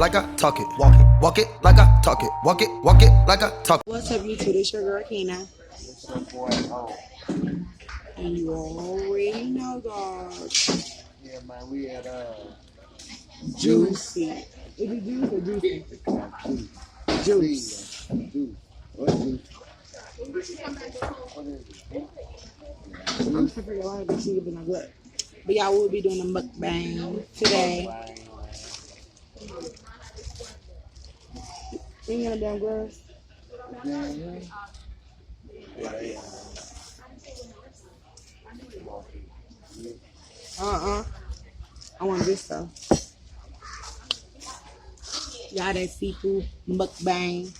like I talk it. Walk it like I talk it. Walk it like I talk it. What's up, YouTube? It's your girl, Kina. What's up, boy? Oh, And you already know, dog. yeah, man, we had Juicy. Is it juice or juicy? Juice. Juice. What juice? What is it? I'm trying to figure out how to see if it's not good. But y'all will be doing a mukbang today. Ain't got a damn glass. I want this though. Y'all that seafood mukbang.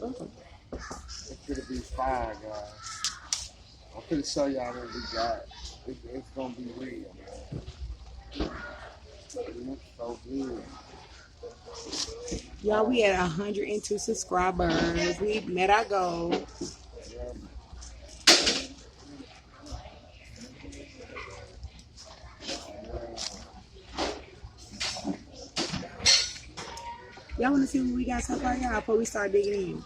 Oh. It's gonna be fire, guys. I'm gonna show y'all what we got. It's gonna be real, man. It looks so good. Y'all, we at 102 subscribers. We met our goal. Yeah. Y'all want to see what we got so far, y'all, before we start digging in?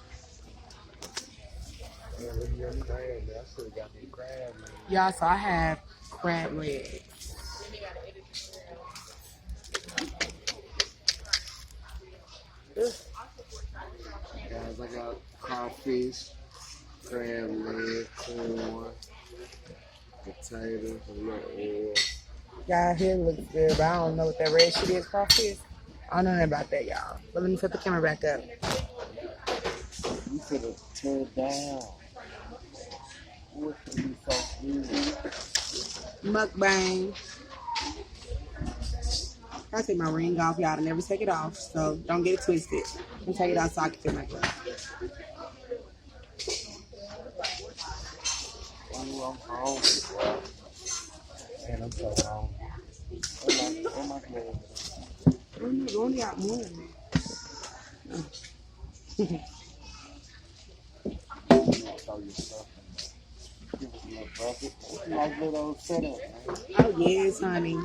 Yeah, look at your crab, man. I should have got me crab, man. Y'all, so I have crab legs. Guys, I got crawfish, crab leg, corn, potatoes, a little oil. Y'all, here looks good, but I don't know what that red shit is, crawfish. I don't know nothing about that, y'all. But let me put the camera back up. You could have turned it down. What could be so good? Mukbang. I take my ring off, y'all. I never take it off, so don't get it twisted. I'm take it out so I can feel my glove. Ooh, I'm hungry, bro. Man, I'm so hungry. Oh my God. We only got one. Show you something. Give us a little bucket. It's a nice little setup, man. Oh, yes, honey. A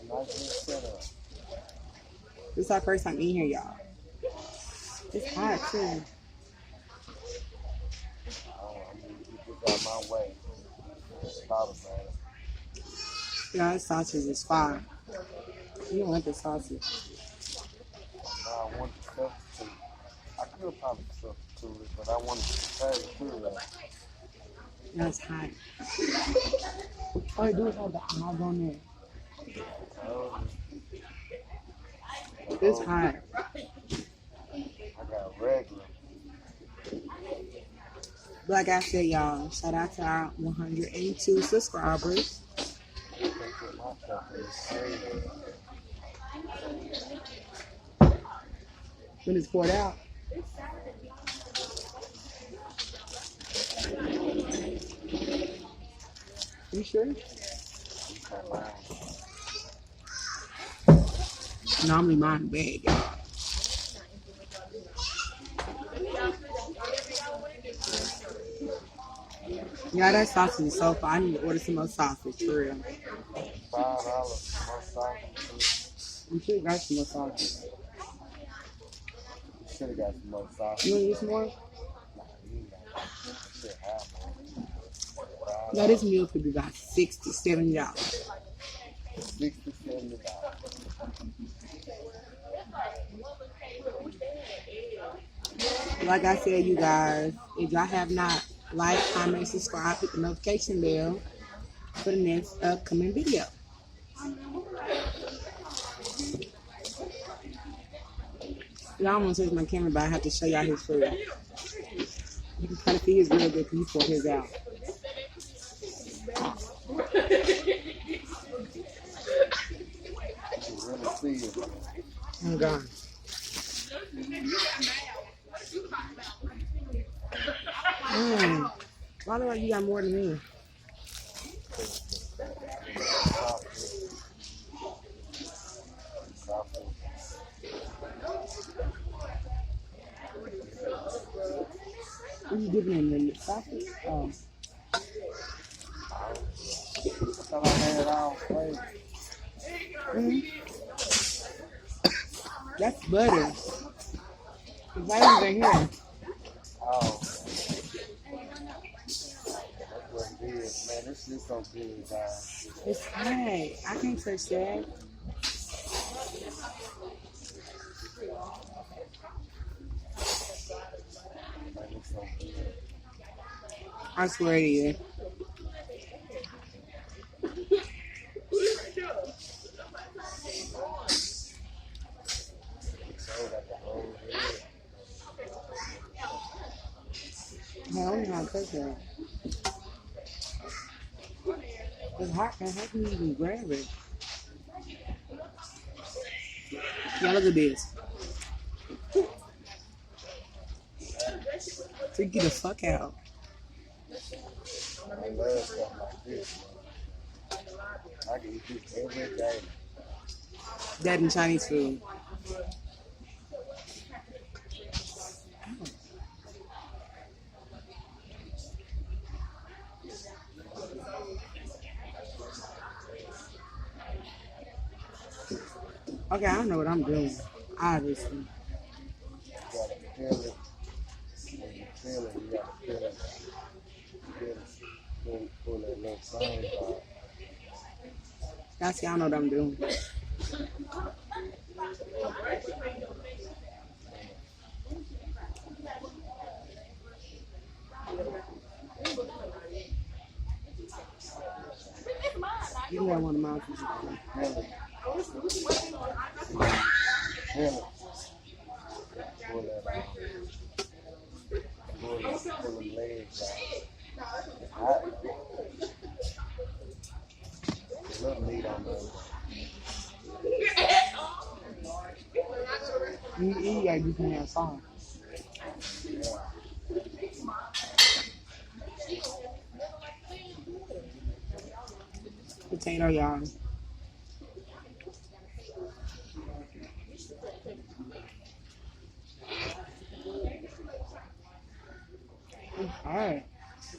nice little setup. This is our first time in here, y'all. It's hot, too. Oh, I need to get this out my way. Stop it, man. Y'all, this sausage is fire. You don't want the sausage. Now I want to substitute. I could probably substitute it, but I wanted to substitute it. Y'all, it's hot. Oh, it do have the olive on there. It's hot. I got regular. Like I said, y'all, shout out to our 102 subscribers. I can't put myself in the shade. When it's poured out. You sure? Normally mine big, y'all. Yeah, that sausage is so far. I need to order some more sausage for real. $5 more sauce. You should have got some more sausage. You should have got some more sauce. You want to get some more? Nah, you ain't got that. Shit, have more. Yeah, this meal could be about $60, $70. $60, $70. Like I said, you guys, if y'all have not liked, comment, subscribe, hit the notification bell for the next upcoming video. Y'all want to touch my camera, but I have to show y'all his food. You can kind of see his real good because he pulled his out. You can really see it. Oh, God. Why do you got more than me? What are you dipping in the sausage? Oh. till I had all flavor. That's butter. The flavors in here. Oh, that's what it is. Man, this is so good, guys. It's hot. I can't touch that. Man, it's so good. I swear to you. So got the whole head. I don't know how to touch that. It's hot, man. How can you even grab it? Yeah, look at this. Freak you the fuck out. I love stuff like this, man. I can eat this every day. That and Chinese food. Okay, I don't know what I'm doing. Obviously. You gotta feel it. When you feel it, you gotta feel it. Pull that little thing out. That's how I know what I'm doing. You can have one of my pieces. Feel it. Feel it. Pull that out. Pull the legs out. It's hot. There's a little meat on there. You eat like you can have song. Yeah. Potato, y'all. It's hard. It's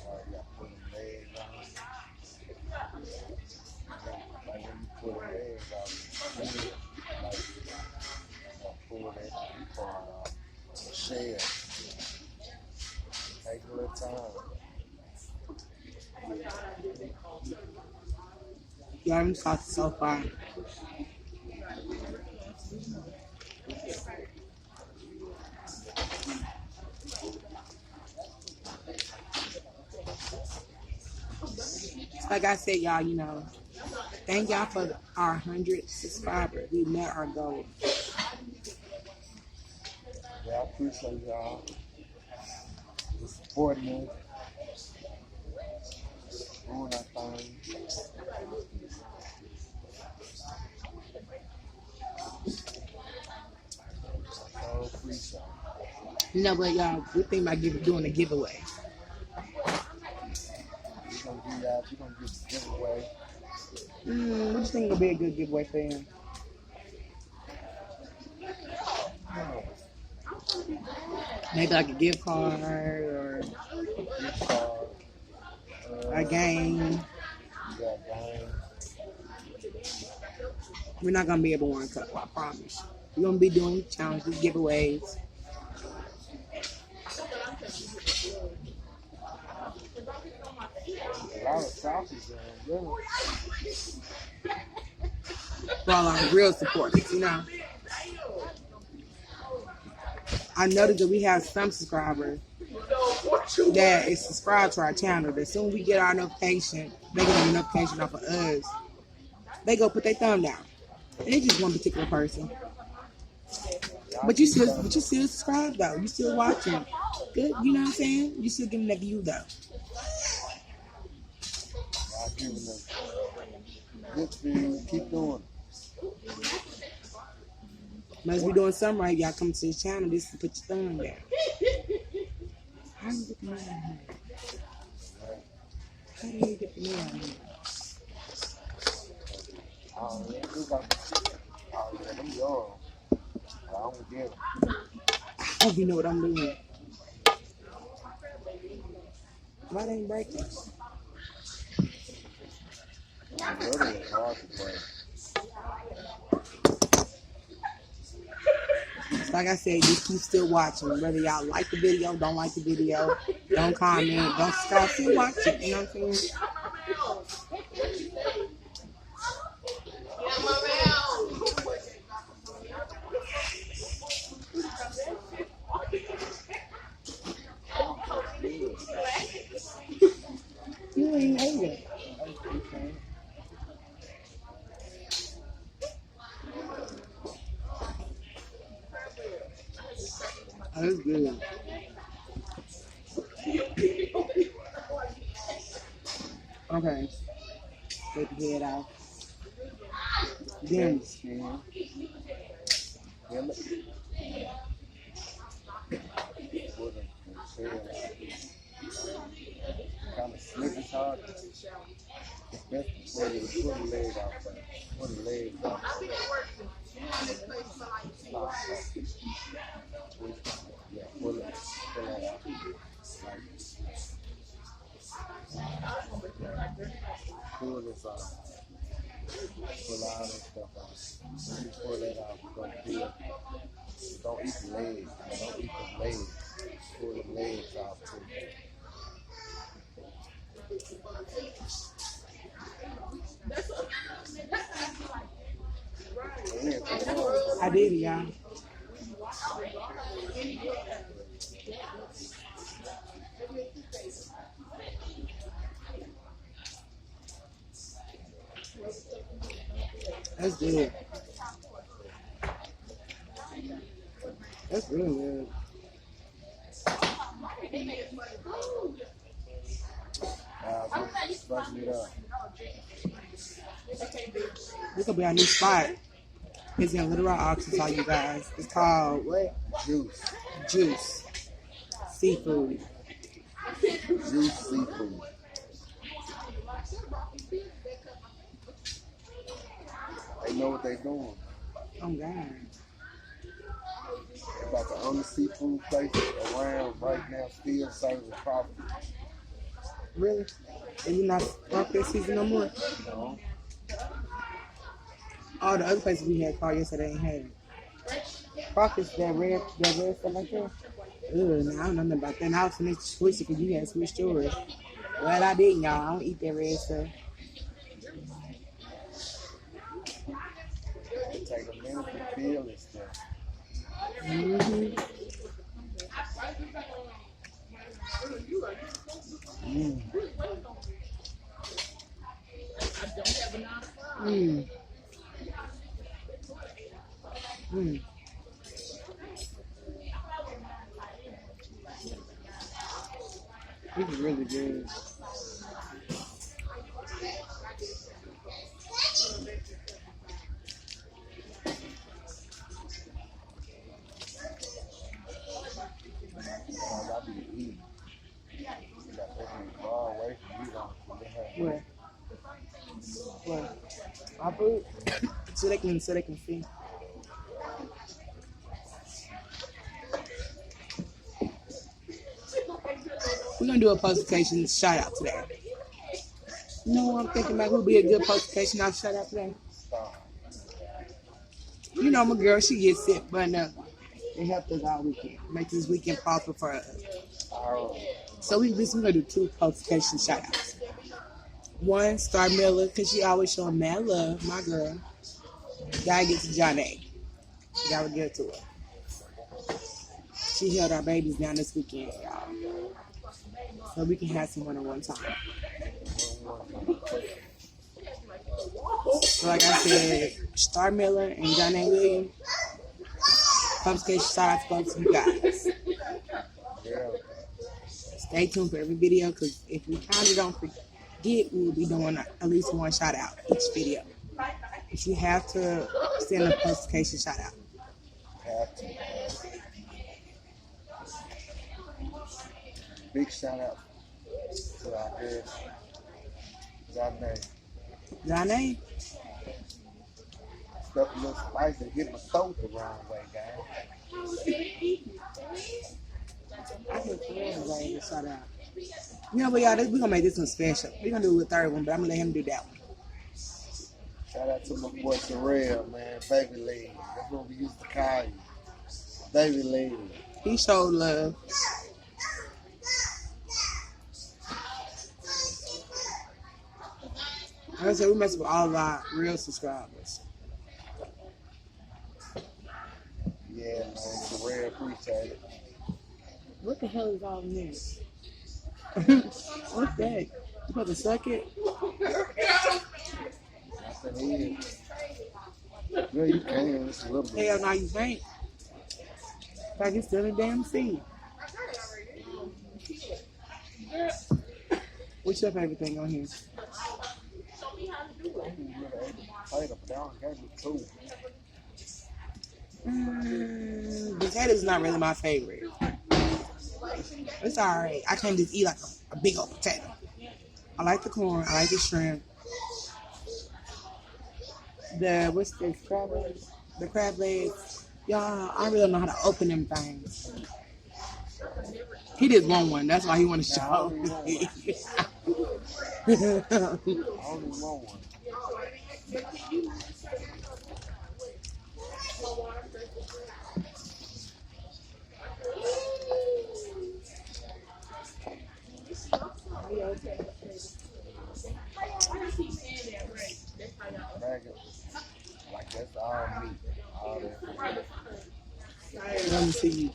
hard. You gotta pull the legs out. Like when you pull the legs out, pull that part off. The shell. Take a little time. Y'all, them sauce is so far. Like I said, y'all, you know, thank y'all for our 100 subscribers. We met our goal. Yeah, I appreciate y'all for supporting us. Doing our thing. So appreciate it. You know what, y'all? We think about doing a giveaway. We're gonna give y'all, we're gonna give a giveaway. What do you think will be a good giveaway for him? Maybe like a gift card or Gift card. a game. We got game. We're not gonna be able to one cup, I promise. We're gonna be doing challenges, giveaways. A lot of sauces in there. For all our real supporters, you know. I noticed that we have some subscribers that is subscribed to our channel. That soon we get our notification, they get a notification off of us. They go put their thumb down, and it's just one particular person. But you still subscribe though. You still watching. Good, you know what I'm saying? You still giving that view though. Y'all giving us good views. Keep doing it. Must be doing something right. Y'all come to this channel just to put your thumb down. How do you get the mail out here? How do you get the mail out here? Oh, yeah, them yours. I don't get them. I hope you know what I'm doing. Why they ain't breaking? other was hard to break. So like I said, just keep still watching. Whether y'all like the video, don't like the video, don't comment, don't subscribe, still watch it. You know what I'm saying? You ain't ate it. Oh, that's good. Okay. Take the head out. Then Skin. Feel it. Put it and shell out. Kind of slip is hard. Best before you pull the leg off there. Pull the leg off there. Yeah, pull it out. Pull this off. Pull all that stuff out. When you pull that out, you're going to feel. Don't eat the legs. Don't eat the legs. Pull the legs off too. I did it, y'all. That's good. That's really good. Brushing it up. This will be our new spot. It's in Little Rock, Arkansas, you guys. It's called what? Juice. Juice. Seafood. Juice seafood. They know what they're doing. Oh, God. They're about the only seafood place around right now still serving crawfish. Really? And you're not crawfish season no more? No. All the other places we had called yesterday ain't had it. Crawfish, that red stuff like that. Ugh, nah, I don't know nothing about that. And I was going to switch it because you had switched yours. Well, I didn't, y'all. I don't eat that red stuff. It take a minute to feel this stuff. Mm-hmm. Mm. Mm. Mm. This is really good. Y'all be eating. You got that far away from you, don't you? Where? Where? My food? So they can see. We're gonna do a post-occasion shout out today. You know what I'm thinking about? Who'd be a good post-occasion shout out today? You know my girl, she gets sick, but it helped us all weekend. Make this weekend possible for us. So we're gonna do 2 post-occasion shout outs. One, Star Miller, because she always showing mad love, my girl. Gotta get to Johnny. Gotta get to her. She held our babies down this weekend, y'all. So we can have some one-on-one time. So like I said, Star Miller and Johnny Williams, post-occasion shout outs to you guys. Stay tuned for every video, because if we kind of don't forget, we'll be doing at least one shout out each video. But you have to send a post-occasion shout out. Have to. Big shout out to our girl, Johnny? Stuff a little spicy and hit my throat the wrong way, guys. I think everybody to shout out. You know what, y'all? We're going to make this one special. We're going to do a third one, but I'm going to let him do that one. Shout out to my boy Terrell, man. Baby Leg. That's what we used to call you. Baby Leg. He showed love. Like I said, we mess with all of our real subscribers. Yeah, man. Terrell, appreciate it. What the hell is all this? What's that? You supposed to suck it? That's the head. Yeah, you can. It's a little bit. Hell no, you can't. Like it's still a damn seed. What's your favorite thing on here? Potatoes not really my favorite. It's alright. I can't just eat like a big old potato. I like the corn. I like the shrimp. What's this? Crab legs? The crab legs. Y'all, I really don't know how to open them things. He just want one. That's why he want to show. I only want one. Like that's all meat. All that. Let me see you.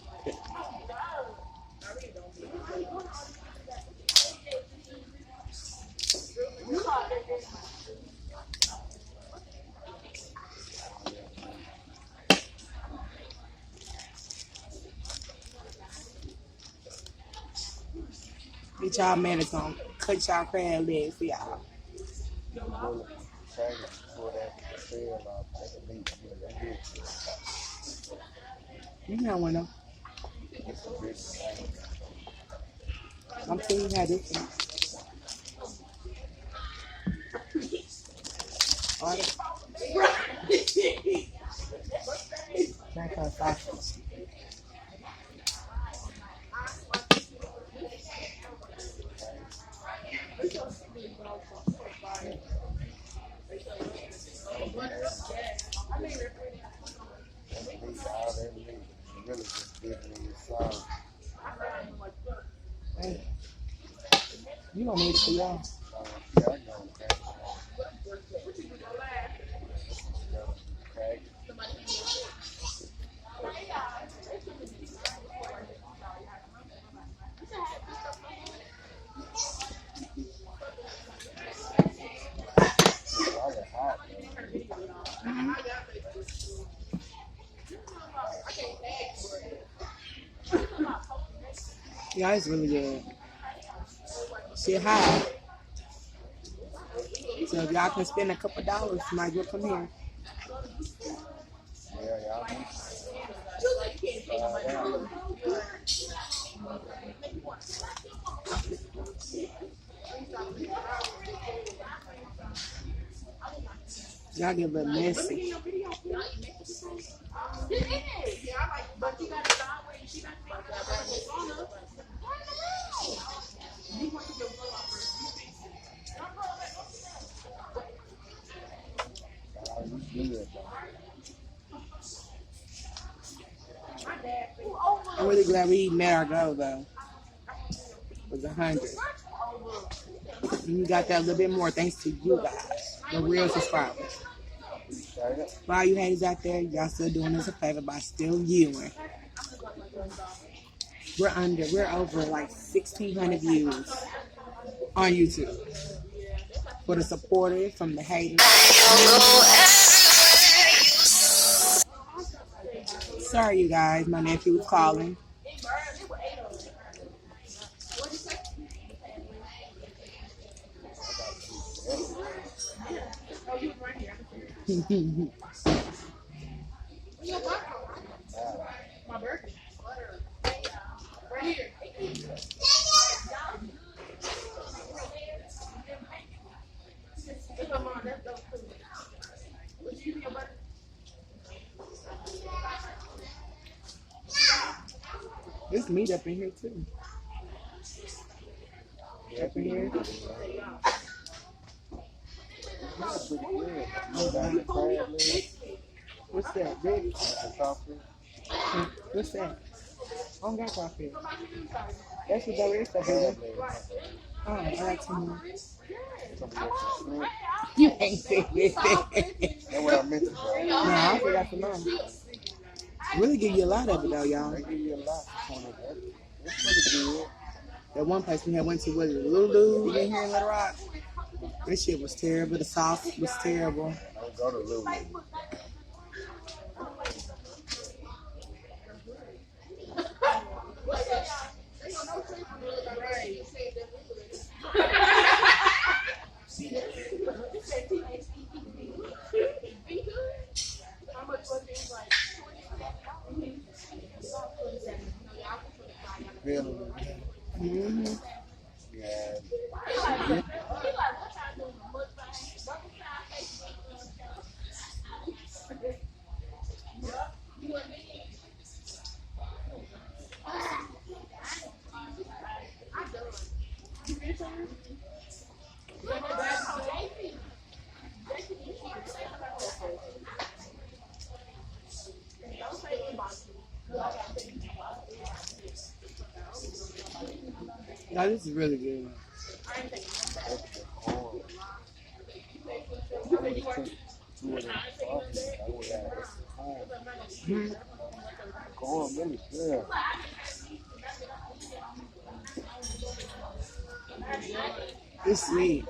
Get y'all man is gonna cut y'all crab legs for y'all. You know one though. I'm telling you how this is. All right. That's our sausage. Hey, you don't need it for y'all. Yeah, it's really good. Shit high. So if y'all can spend a couple dollars, might as well come here. Yeah, y'all. Y'all get a little messy. I'm really glad we met our goal though. It was 100. And we got that a little bit more thanks to you guys, the real subscribers. For all you haters out there, y'all still doing us a favor by still viewing. We're over like 1,600 views on YouTube. For the supporters, from the haters. Sorry, you guys. My nephew was calling. There's meat up in here too. Up in here. That's pretty good. Got crab legs. What's that, baby? The crawfish. What's that? I don't got crawfish. That's what that is, that Crab baby. legs. Oh, I like some more. Some shrimp. You ain't saying that. That's what I meant to say. No, I forgot to know. Really give you a lot of it though, y'all. They give you a lot for that. It's pretty good. That one place we had went to was Lulu in here in Little Rock. This shit was terrible. The sauce was terrible. I don't go to Lulu. Feeling it. Mm-hmm. Yeah. No, this is really good. Mm-hmm. Corn really good. It's sweet.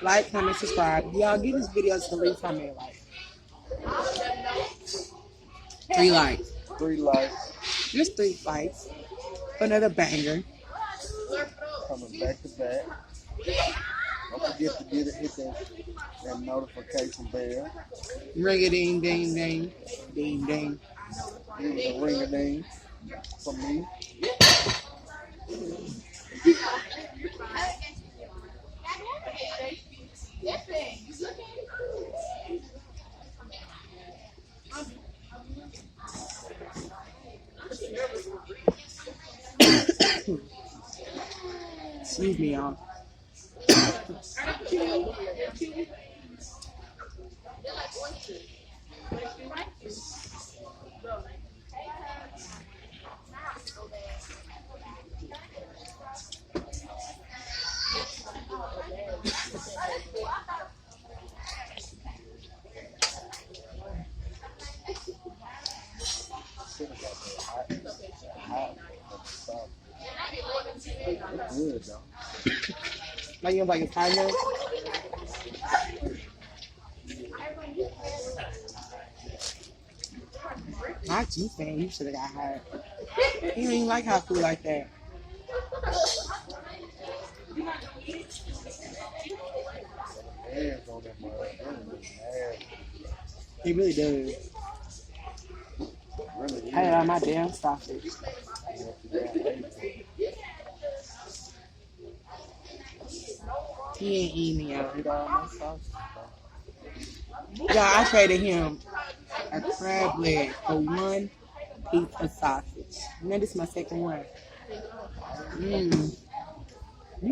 Like, comment, subscribe. Y'all give this video to leave comment like 3 likes. 3 likes. Just 3 likes. Another banger. Coming back to back. Don't forget to hit that notification bell. Ring a ding ding ding. Ding ding. Give it a ring a ding for me. Excuse me, y'all. It's good though. Like you like a tiger? Not you saying you should have got hired. You don't even like hot food like that. Hands on that mother. Nasty. He really does. Really I had all my damn sausage. He ain't eating me out. Eat all my sausage, bro. Yeah, I traded him a crab leg for 1 piece of sausage. Now this is my second one. You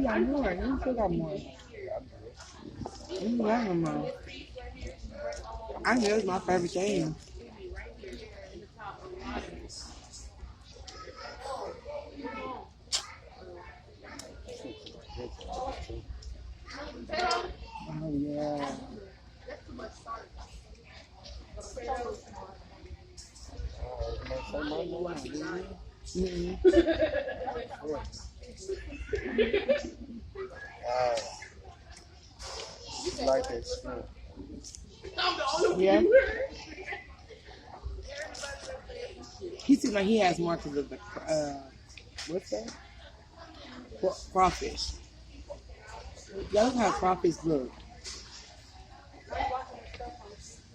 got more. You still got more. You got no more. I know it's my favorite thing. Oh yeah. Mm-hmm. You like that shrimp? Yeah. He seems like he has more because of the what's that? Crawfish. Y'all look how crawfish look.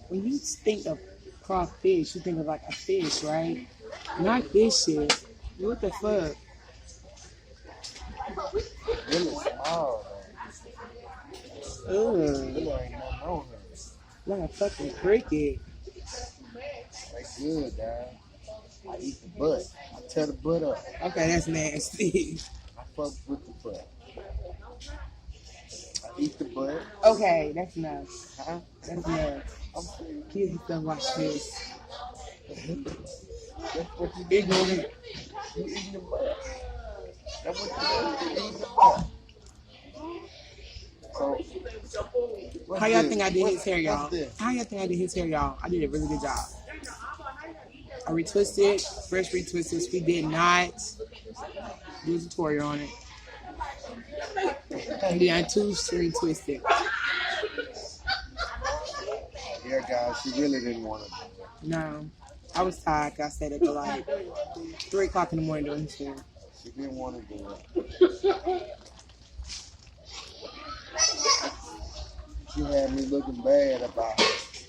When you think of crawfish, you think of like a fish, right? Not this shit. What the fuck? Really small though. Ugh. Really ain't nothing on her. Like a fucking cricket. They good, guys. I eat the butt. I tear the butt up. Okay, that's nasty. I fuck with the butt. I eat the butt. Okay, that's enough. Huh? That's enough. I'm saying, Kids and stuff watch this. that's what you Ignorant. You eating the butt. That's what you eating the butt. So, How y'all think I did his hair, y'all? What's this? How y'all think I did his hair, y'all? I did a really good job. I retwisted, fresh retwisted. We did not do a tutorial on it. And then I two-string twisted. Yeah, guys, she really didn't want to. No, I was tired. I stayed up till like 3 o'clock in the morning doing his hair. She didn't want to do it. She had me looking bad about it.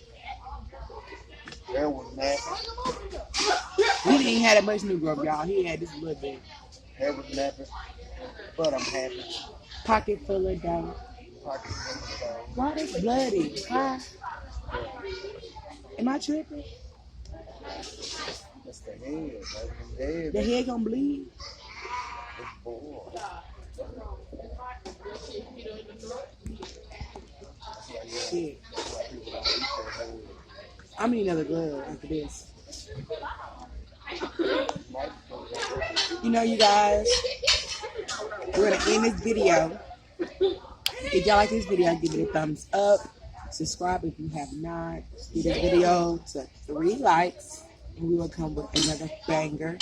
Hair was nappy. He didn't even have that much new growth, y'all. He had this little bit. Hair was nappy. But I'm happy. Pocket full of dough. Pocket full of dough. Why this bloody? Huh? Am I tripping? That's the head. That's the head. The head gonna bleed? It's bored. Shit. That's why people don't eat their head. I'm gonna need another glove after this. You know, you guys, we're gonna end this video. If y'all like this video, give it a thumbs up. Subscribe if you have not. Give this video to 3 likes, and we will come with another banger.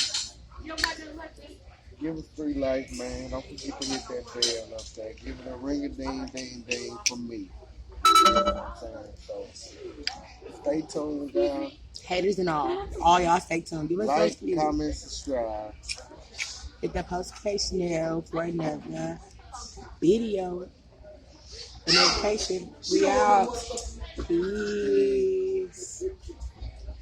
Give us 3 likes, man. Don't forget to hit that bell up there. Give it a ring-a-ding-ding-ding from me. You know what I'm saying? So, stay tuned, guys. Haters and all y'all stay tuned. Give us Like, those views. comment, subscribe. Hit that notification bell for another video. The notification. We out. Peace.